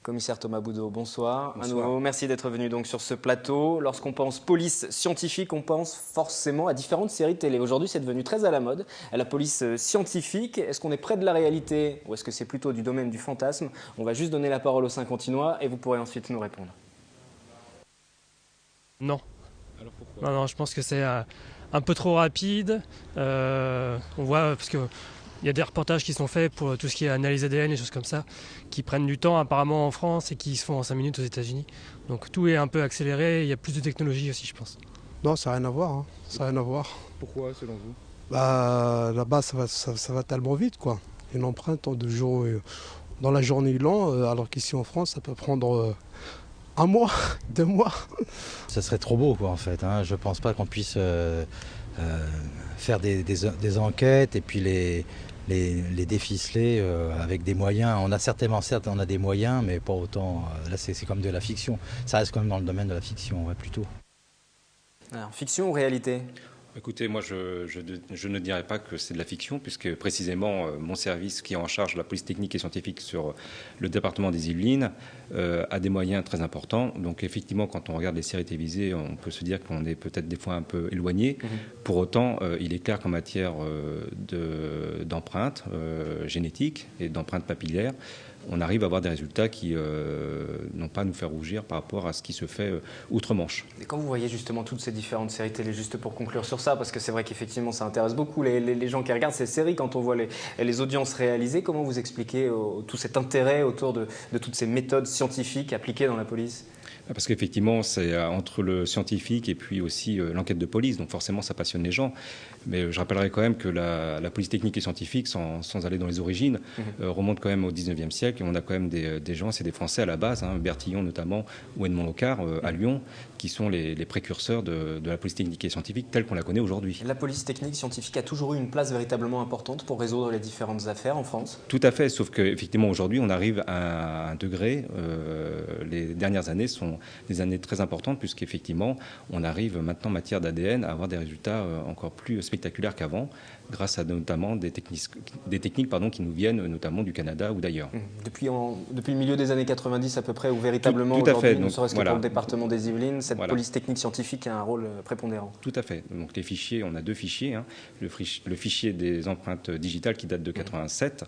Commissaire Thomas Boudot, bonsoir. Bonsoir. À nouveau, merci d'être venu donc sur ce plateau. Lorsqu'on pense police scientifique, on pense forcément à différentes séries de télé. Aujourd'hui, c'est devenu très à la mode, à la police scientifique. Est-ce qu'on est près de la réalité ou est-ce que c'est plutôt du domaine du fantasme? On va juste donner la parole aux Saint-Quentinois et vous pourrez ensuite nous répondre. Non. Alors pourquoi? Non, je pense que c'est un peu trop rapide. On voit, parce que il y a des reportages qui sont faits pour tout ce qui est analyse ADN et choses comme ça, qui prennent du temps apparemment en France et qui se font en 5 minutes aux États-Unis. Donc tout est un peu accéléré, il y a plus de technologie aussi, je pense. Non, ça n'a rien à voir. Hein. Ça n'a rien à voir. Pourquoi selon vous? Là-bas, ça va tellement vite, quoi. Une empreinte dans la journée long, alors qu'ici en France, ça peut prendre 1 mois, 2 mois. Ça serait trop beau, quoi, en fait. Hein. Je pense pas qu'on puisse faire des enquêtes et puis les déficeler avec des moyens. Certes, on a des moyens, mais pas autant. Là, c'est comme de la fiction. Ça reste quand même dans le domaine de la fiction, ouais, plutôt. Alors, fiction ou réalité? Écoutez, moi je ne dirais pas que c'est de la fiction, puisque précisément mon service qui est en charge de la police technique et scientifique sur le département des Yvelines a des moyens très importants. Donc effectivement, quand on regarde les séries télévisées, on peut se dire qu'on est peut-être des fois un peu éloigné. Pour autant, il est clair qu'en matière d'empreintes génétiques et d'empreintes papillaires, on arrive à avoir des résultats qui n'ont pas à nous faire rougir par rapport à ce qui se fait outre-Manche. Et quand vous voyez justement toutes ces différentes séries télé, juste pour conclure sur ça, parce que c'est vrai qu'effectivement ça intéresse beaucoup les gens qui regardent ces séries, quand on voit les audiences réalisées, comment vous expliquez tout cet intérêt autour de toutes ces méthodes scientifiques appliquées dans la police? Parce qu'effectivement, c'est entre le scientifique et puis aussi l'enquête de police, donc forcément ça passionne les gens. Mais je rappellerai quand même que la police technique et scientifique, sans aller dans les origines, remonte quand même au 19e siècle. Et on a quand même des gens, c'est des Français à la base, hein, Bertillon notamment, ou Edmond Locard à Lyon, qui sont les précurseurs de la police technique et scientifique telle qu'on la connaît aujourd'hui. La police technique scientifique a toujours eu une place véritablement importante pour résoudre les différentes affaires en France? Tout à fait, sauf qu'effectivement aujourd'hui on arrive à un degré, les dernières années sont des années très importantes, puisqu'effectivement on arrive maintenant en matière d'ADN à avoir des résultats encore plus spectaculaires qu'avant, grâce à notamment des techniques qui nous viennent notamment du Canada ou d'ailleurs. Depuis le milieu des années 90 à peu près, où véritablement tout à fait. ne serait-ce que Voilà. pour le département des Yvelines, cette Voilà. police technique scientifique a un rôle prépondérant. Tout à fait. Donc les fichiers, on a 2 fichiers. Hein. Le fichier des empreintes digitales qui date de 87,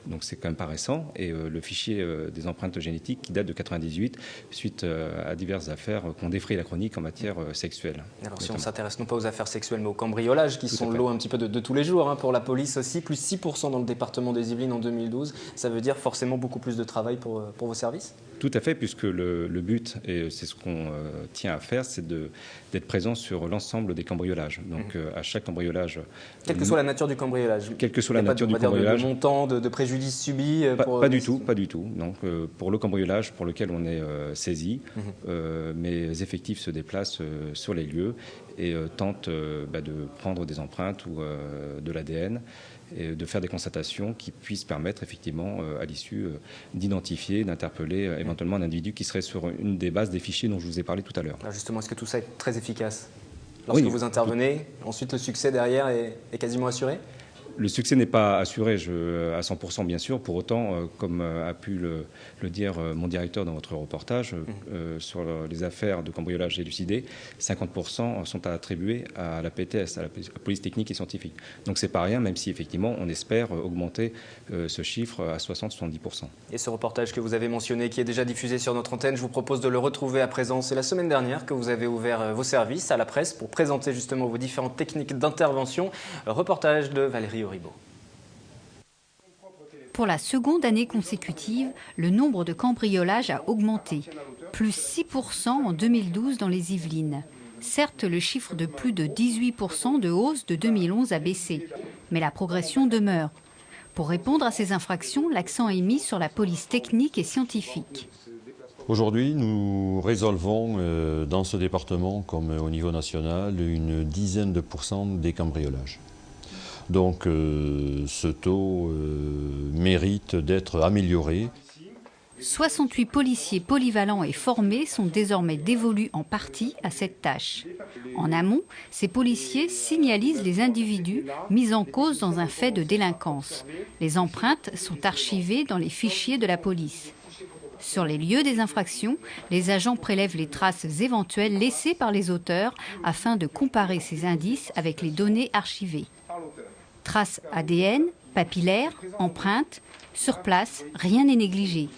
donc c'est quand même pas récent, et le fichier des empreintes génétiques qui date de 98, suite à diverses affaires qui ont défrayé la chronique en matière sexuelle. Alors si on s'intéresse non pas aux affaires sexuelles mais aux cambriolages qui sont l'eau un petit peu de tous les jours, hein, pour la police aussi, plus 6% dans le département des Yvelines en 2012, ça veut dire forcément beaucoup plus de travail pour vos services? Tout à fait, puisque le but, et c'est ce qu'on tient à faire, c'est d'être présent sur l'ensemble des cambriolages. Donc à chaque cambriolage... Quelle que soit la nature du cambriolage? Quelle que soit la nature du cambriolage. De montant, de préjudice subi Pas du tout. Donc pour le cambriolage pour lequel on est saisi, mes effectifs se déplacent sur les lieux et tentent de prendre des empreintes ou de l'ADN et de faire des constatations qui puissent permettre effectivement à l'issue d'identifier, d'interpeller éventuellement un individu qui serait sur une des bases des fichiers dont je vous ai parlé tout à l'heure. Alors justement, est-ce que tout ça est très efficace? Lorsque vous intervenez, ensuite le succès derrière est quasiment assuré? Le succès n'est pas assuré à 100% bien sûr. Pour autant, comme a pu le dire mon directeur dans votre reportage, sur les affaires de cambriolage élucidées, 50% sont attribués à la PTS, à la police technique et scientifique. Donc c'est pas rien, même si effectivement on espère augmenter ce chiffre à 60-70%. Et ce reportage que vous avez mentionné, qui est déjà diffusé sur notre antenne, je vous propose de le retrouver à présent. C'est la semaine dernière que vous avez ouvert vos services à la presse pour présenter justement vos différentes techniques d'intervention. Reportage de Valérie Auribeau. Pour la seconde année consécutive, le nombre de cambriolages a augmenté, plus 6% en 2012 dans les Yvelines. Certes, le chiffre de plus de 18% de hausse de 2011 a baissé, mais la progression demeure. Pour répondre à ces infractions, l'accent est mis sur la police technique et scientifique. Aujourd'hui, nous résolvons dans ce département, comme au niveau national, une dizaine de pourcents des cambriolages. Donc ce taux mérite d'être amélioré. 68 policiers polyvalents et formés sont désormais dévolus en partie à cette tâche. En amont, ces policiers signalisent les individus mis en cause dans un fait de délinquance. Les empreintes sont archivées dans les fichiers de la police. Sur les lieux des infractions, les agents prélèvent les traces éventuelles laissées par les auteurs afin de comparer ces indices avec les données archivées. Traces ADN, papillaires, empreintes, sur place, rien n'est négligé.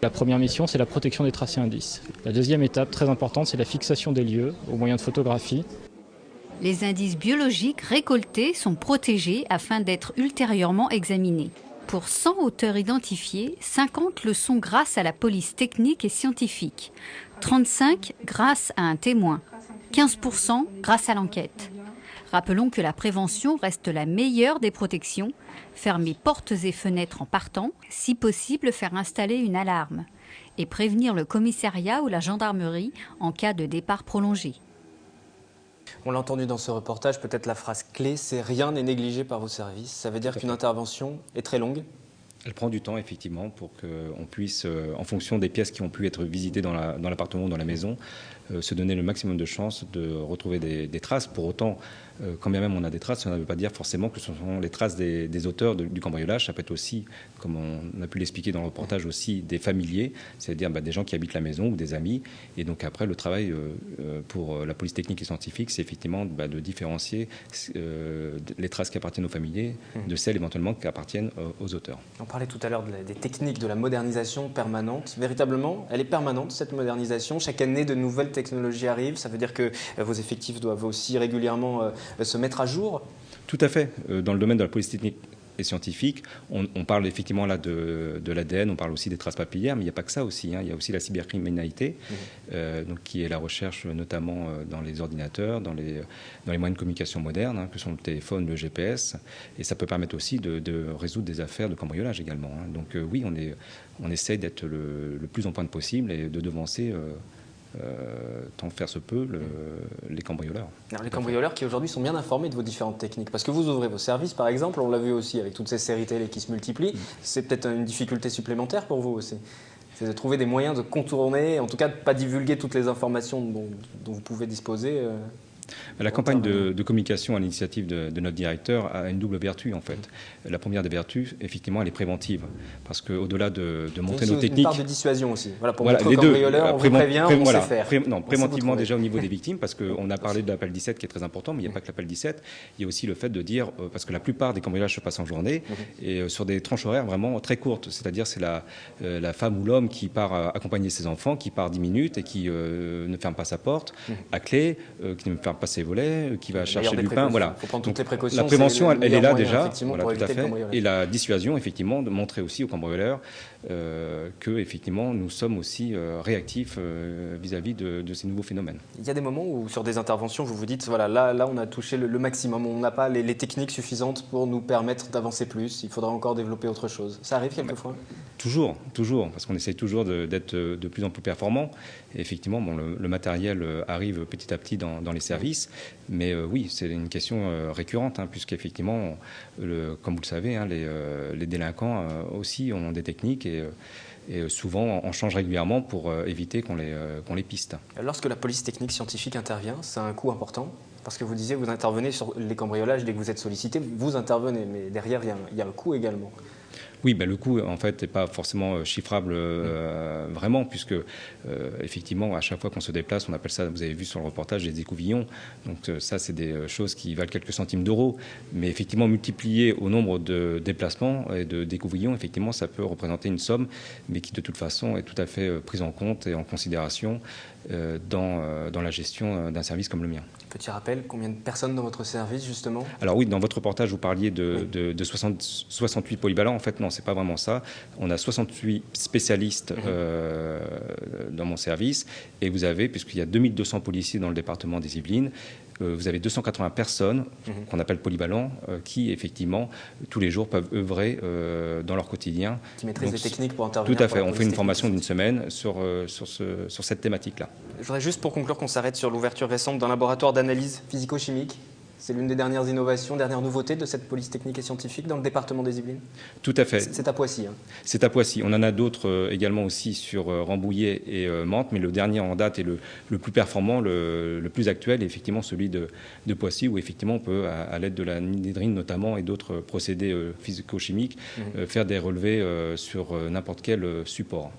La première mission, c'est la protection des traces et indices. La deuxième étape, très importante, c'est la fixation des lieux au moyen de photographie. Les indices biologiques récoltés sont protégés afin d'être ultérieurement examinés. Pour 100 auteurs identifiés, 50 le sont grâce à la police technique et scientifique, 35 grâce à un témoin, 15% grâce à l'enquête. Rappelons que la prévention reste la meilleure des protections. Fermer portes et fenêtres en partant, si possible faire installer une alarme et prévenir le commissariat ou la gendarmerie en cas de départ prolongé. On l'a entendu dans ce reportage, peut-être la phrase clé, c'est « rien n'est négligé par vos services ». Ça veut dire qu'une intervention est très longue? Elle prend du temps, effectivement, pour qu'on puisse, en fonction des pièces qui ont pu être visitées dans l'appartement ou dans la maison, se donner le maximum de chances de retrouver des traces. Pour autant, quand bien même on a des traces, ça ne veut pas dire forcément que ce sont les traces des auteurs du cambriolage. Ça peut être aussi, comme on a pu l'expliquer dans le reportage, aussi des familiers, c'est-à-dire des gens qui habitent la maison ou des amis. Et donc après, le travail pour la police technique et scientifique, c'est effectivement de différencier les traces qui appartiennent aux familiers de celles éventuellement qui appartiennent aux auteurs. On parlait tout à l'heure des techniques, de la modernisation permanente. Véritablement, elle est permanente, cette modernisation. Chaque année, de nouvelles technologies arrivent. Ça veut dire que vos effectifs doivent aussi régulièrement se mettre à jour? Tout à fait. Dans le domaine de la police technique et scientifique, on parle effectivement là de l'ADN, on parle aussi des traces papillaires, mais il n'y a pas que ça aussi. Il y a aussi la cybercriminalité, donc qui est la recherche notamment dans les ordinateurs, dans les moyens de communication modernes, que sont le téléphone, le GPS, et ça peut permettre aussi de résoudre des affaires de cambriolage également. Donc oui, on essaie d'être le plus en pointe possible et de devancer tant que faire se peut, les cambrioleurs. Alors, les cambrioleurs qui aujourd'hui sont bien informés de vos différentes techniques, parce que vous ouvrez vos services par exemple, on l'a vu aussi avec toutes ces séries télé qui se multiplient, c'est peut-être une difficulté supplémentaire pour vous aussi, c'est de trouver des moyens de contourner, en tout cas de ne pas divulguer toutes les informations dont vous pouvez disposer. La campagne de communication à l'initiative de notre directeur a une double vertu en fait. La première des vertus, effectivement, elle est préventive, parce qu'au-delà de montrer nos techniques... une part de dissuasion aussi. Voilà, pour montrer aux cambrioleurs, on vous prévient, on sait faire. Préventivement déjà au niveau des victimes, parce qu'on a parlé de l'appel 17 qui est très important, mais il n'y a pas que l'appel 17, il y a aussi le fait de dire, parce que la plupart des cambriolages se passent en journée, et sur des tranches horaires vraiment très courtes, c'est-à-dire c'est la femme ou l'homme qui part accompagner ses enfants, qui part 10 minutes et qui ne ferme pas sa porte à clé, qui ne ferme pas ses volets, qui va chercher du pain. Voilà. Faut prendre toutes les précautions. La prévention, elle est là déjà. Voilà, tout à fait. Et la dissuasion, effectivement, de montrer aussi aux cambrioleurs que, effectivement, nous sommes aussi réactifs vis-à-vis de ces nouveaux phénomènes. Il y a des moments où, sur des interventions, vous vous dites, voilà, là, on a touché le maximum. On n'a pas les techniques suffisantes pour nous permettre d'avancer plus. Il faudra encore développer autre chose. Ça arrive quelquefois? Toujours, parce qu'on essaye toujours d'être de plus en plus performant. Et effectivement, le matériel arrive petit à petit dans les services. Mais oui, c'est une question récurrente, puisqu'effectivement, comme vous le savez, les délinquants aussi ont des techniques et souvent on change régulièrement pour éviter qu'on les piste. Lorsque la police technique scientifique intervient, c'est un coût important? Parce que vous disiez, vous intervenez sur les cambriolages, dès que vous êtes sollicité, vous intervenez, mais derrière, il y a un coût également. Oui, le coût, en fait, n'est pas forcément chiffrable vraiment, puisque, effectivement, à chaque fois qu'on se déplace, on appelle ça, vous avez vu sur le reportage, des écouvillons. Donc ça, c'est des choses qui valent quelques centimes d'euros. Mais effectivement, multiplié au nombre de déplacements et d'écouvillons, effectivement, ça peut représenter une somme, mais qui, de toute façon, est tout à fait prise en compte et en considération dans la gestion d'un service comme le mien. Petit rappel, combien de personnes dans votre service, justement? Alors oui, dans votre reportage, vous parliez de 68 polyvalents. En fait, non, c'est pas vraiment ça. On a 68 spécialistes dans mon service. Et vous avez, puisqu'il y a 2200 policiers dans le département des Yvelines, vous avez 280 personnes qu'on appelle polyvalents qui, effectivement, tous les jours peuvent œuvrer dans leur quotidien. Qui maîtrisent les techniques pour intervenir. Tout à fait. On fait une formation d'une semaine sur cette thématique-là. Je voudrais juste, pour conclure, qu'on s'arrête sur l'ouverture récente d'un laboratoire d'analyse physico-chimique. C'est l'une des dernières innovations, dernière nouveauté de cette police technique et scientifique dans le département des Yvelines? Tout à fait. C'est à Poissy. C'est à Poissy. On en a d'autres également aussi sur Rambouillet et Mantes, mais le dernier en date est le plus performant, le plus actuel, est effectivement celui de Poissy, où effectivement on peut, à l'aide de la ninédrine notamment et d'autres procédés physico-chimiques, faire des relevés sur n'importe quel support.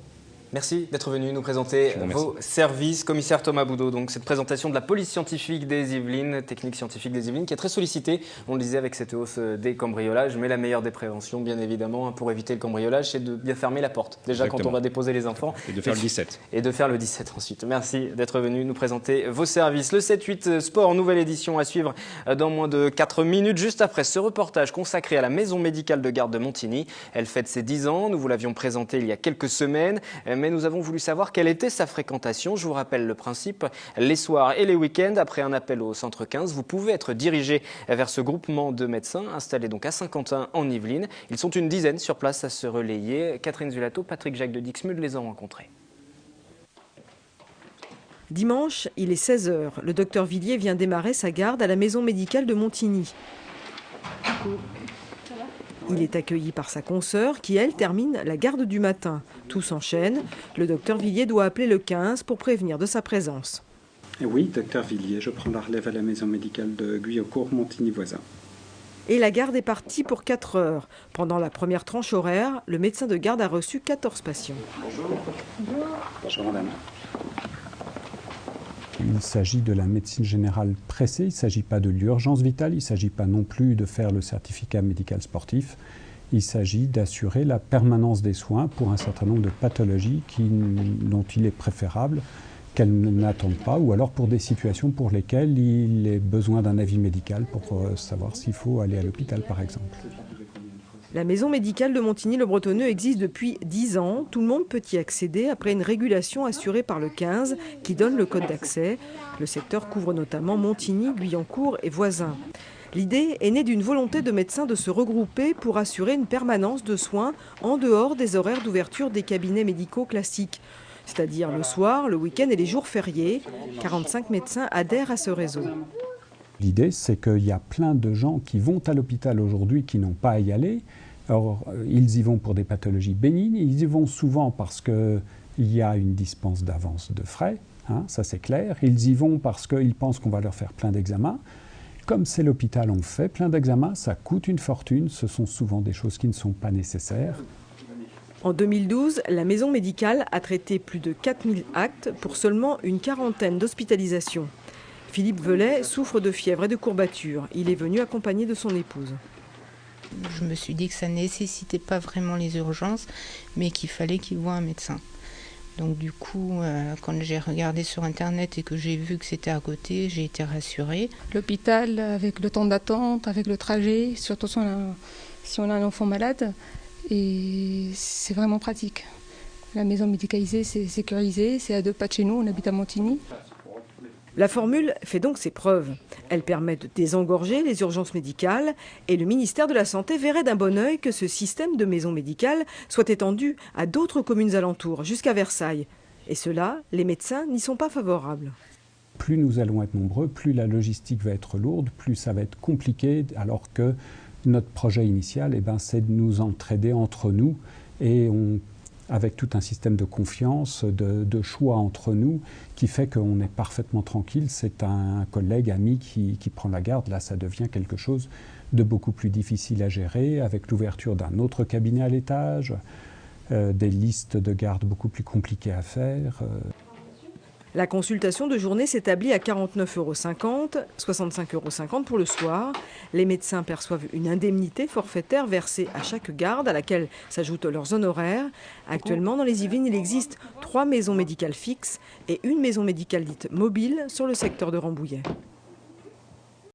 Merci d'être venu nous présenter vos services. Commissaire Thomas Boudot, donc cette présentation de la police scientifique des Yvelines, technique scientifique des Yvelines, qui est très sollicitée, on le disait, avec cette hausse des cambriolages. Mais la meilleure des préventions, bien évidemment, pour éviter le cambriolage, c'est de bien fermer la porte. Déjà, exactement, quand on va déposer les enfants. Et de faire le 17. Et de faire le 17 ensuite. Merci d'être venu nous présenter vos services. Le 7-8 Sport, nouvelle édition à suivre dans moins de 4 minutes. Juste après ce reportage consacré à la maison médicale de garde de Montigny. Elle fête ses 10 ans. Nous vous l'avions présenté il y a quelques semaines. Mais nous avons voulu savoir quelle était sa fréquentation. Je vous rappelle le principe. Les soirs et les week-ends, après un appel au centre 15, vous pouvez être dirigé vers ce groupement de médecins installé donc à Saint-Quentin en Yvelines. Ils sont une dizaine sur place à se relayer. Catherine Zulato, Patrick Jacques de Dixmude les ont rencontrés. Dimanche, il est 16h. Le docteur Villiers vient démarrer sa garde à la maison médicale de Montigny. Il est accueilli par sa consoeur qui, elle, termine la garde du matin. Tout s'enchaîne. Le docteur Villiers doit appeler le 15 pour prévenir de sa présence. Oui, docteur Villiers, je prends la relève à la maison médicale de Guyancourt, Montigny voisin. Et la garde est partie pour 4 heures. Pendant la première tranche horaire, le médecin de garde a reçu 14 patients. Bonjour. Bonjour madame. Il s'agit de la médecine générale pressée, il ne s'agit pas de l'urgence vitale, il ne s'agit pas non plus de faire le certificat médical sportif. Il s'agit d'assurer la permanence des soins pour un certain nombre de pathologies dont il est préférable qu'elles n'attendent pas, ou alors pour des situations pour lesquelles il est besoin d'un avis médical pour savoir s'il faut aller à l'hôpital par exemple. La maison médicale de Montigny-le-Bretonneux existe depuis 10 ans. Tout le monde peut y accéder après une régulation assurée par le 15 qui donne le code d'accès. Le secteur couvre notamment Montigny, Guyancourt et voisins. L'idée est née d'une volonté de médecins de se regrouper pour assurer une permanence de soins en dehors des horaires d'ouverture des cabinets médicaux classiques, c'est-à-dire le soir, le week-end et les jours fériés. 45 médecins adhèrent à ce réseau. L'idée, c'est qu'il y a plein de gens qui vont à l'hôpital aujourd'hui qui n'ont pas à y aller. Alors, ils y vont pour des pathologies bénignes, ils y vont souvent parce qu'il y a une dispense d'avance de frais, hein, ça c'est clair. Ils y vont parce qu'ils pensent qu'on va leur faire plein d'examens. Comme c'est l'hôpital, on fait plein d'examens, ça coûte une fortune, ce sont souvent des choses qui ne sont pas nécessaires. En 2012, la maison médicale a traité plus de 4000 actes pour seulement une quarantaine d'hospitalisations. Philippe Velay souffre de fièvre et de courbatures. Il est venu accompagné de son épouse. Je me suis dit que ça ne nécessitait pas vraiment les urgences, mais qu'il fallait qu'il voie un médecin. Donc du coup, quand j'ai regardé sur Internet et que j'ai vu que c'était à côté, j'ai été rassurée. L'hôpital, avec le temps d'attente, avec le trajet, surtout si on a un enfant malade, et c'est vraiment pratique. La maison médicalisée, c'est sécurisé, c'est à 2 pas de chez nous, on habite à Montigny. La formule fait donc ses preuves. Elle permet de désengorger les urgences médicales et le ministère de la Santé verrait d'un bon œil que ce système de maison médicale soit étendu à d'autres communes alentours, jusqu'à Versailles. Et cela, les médecins n'y sont pas favorables. Plus nous allons être nombreux, plus la logistique va être lourde, plus ça va être compliqué, alors que notre projet initial, c'est de nous entraider entre nous et avec tout un système de confiance, de choix entre nous, qui fait qu'on est parfaitement tranquille. C'est un collègue, ami qui prend la garde. Là, ça devient quelque chose de beaucoup plus difficile à gérer, avec l'ouverture d'un autre cabinet à l'étage, des listes de garde beaucoup plus compliquées à faire. La consultation de journée s'établit à 49,50 €, 65,50 € pour le soir. Les médecins perçoivent une indemnité forfaitaire versée à chaque garde, à laquelle s'ajoutent leurs honoraires. Actuellement, dans les Yvelines, il existe 3 maisons médicales fixes et une maison médicale dite mobile sur le secteur de Rambouillet.